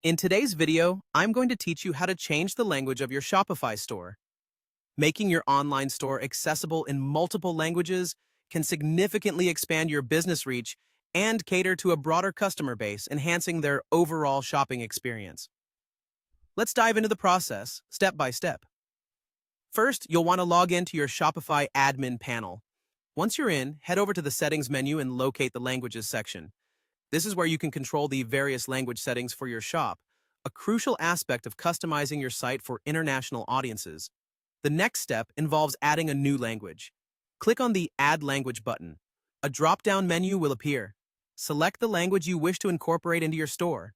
In today's video, I'm going to teach you how to change the language of your Shopify store. Making your online store accessible in multiple languages can significantly expand your business reach and cater to a broader customer base, enhancing their overall shopping experience. Let's dive into the process, step by step. First, you'll want to log into your Shopify admin panel. Once you're in, head over to the Settings menu and locate the Languages section. This is where you can control the various language settings for your shop, a crucial aspect of customizing your site for international audiences. The next step involves adding a new language. Click on the Add Language button. A drop-down menu will appear. Select the language you wish to incorporate into your store.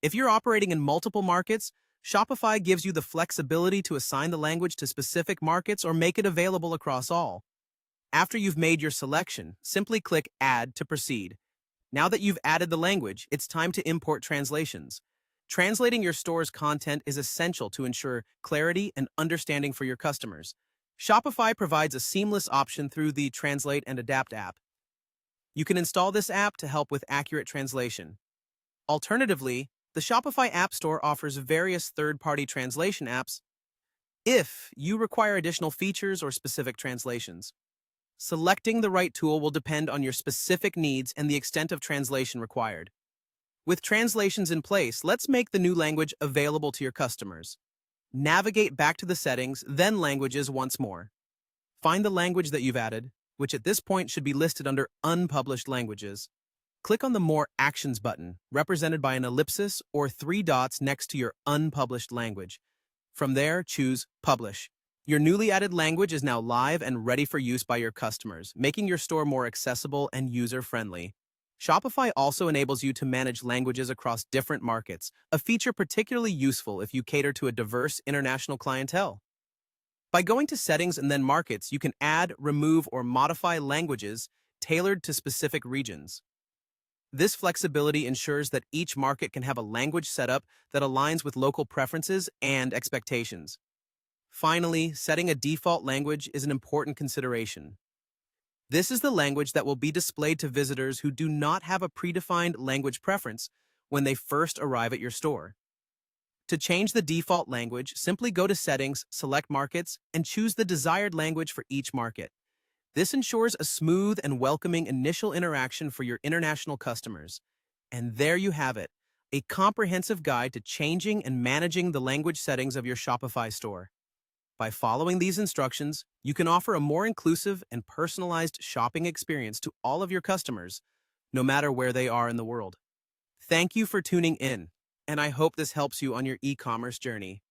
If you're operating in multiple markets, Shopify gives you the flexibility to assign the language to specific markets or make it available across all. After you've made your selection, simply click Add to proceed. Now that you've added the language, it's time to import translations. Translating your store's content is essential to ensure clarity and understanding for your customers. Shopify provides a seamless option through the Translate and Adapt app. You can install this app to help with accurate translation. Alternatively, the Shopify App Store offers various third-party translation apps if you require additional features or specific translations. Selecting the right tool will depend on your specific needs and the extent of translation required. With translations in place, let's make the new language available to your customers. Navigate back to the settings, then Languages once more. Find the language that you've added, which at this point should be listed under Unpublished Languages. Click on the More Actions button, represented by an ellipsis or 3 dots next to your unpublished language. From there, choose Publish. Your newly added language is now live and ready for use by your customers, making your store more accessible and user-friendly. Shopify also enables you to manage languages across different markets, a feature particularly useful if you cater to a diverse international clientele. By going to Settings and then Markets, you can add, remove, or modify languages tailored to specific regions. This flexibility ensures that each market can have a language setup that aligns with local preferences and expectations. Finally, setting a default language is an important consideration. This is the language that will be displayed to visitors who do not have a predefined language preference when they first arrive at your store. To change the default language, simply go to Settings, select Markets, and choose the desired language for each market. This ensures a smooth and welcoming initial interaction for your international customers. And there you have it, a comprehensive guide to changing and managing the language settings of your Shopify store. By following these instructions, you can offer a more inclusive and personalized shopping experience to all of your customers, no matter where they are in the world. Thank you for tuning in, and I hope this helps you on your e-commerce journey.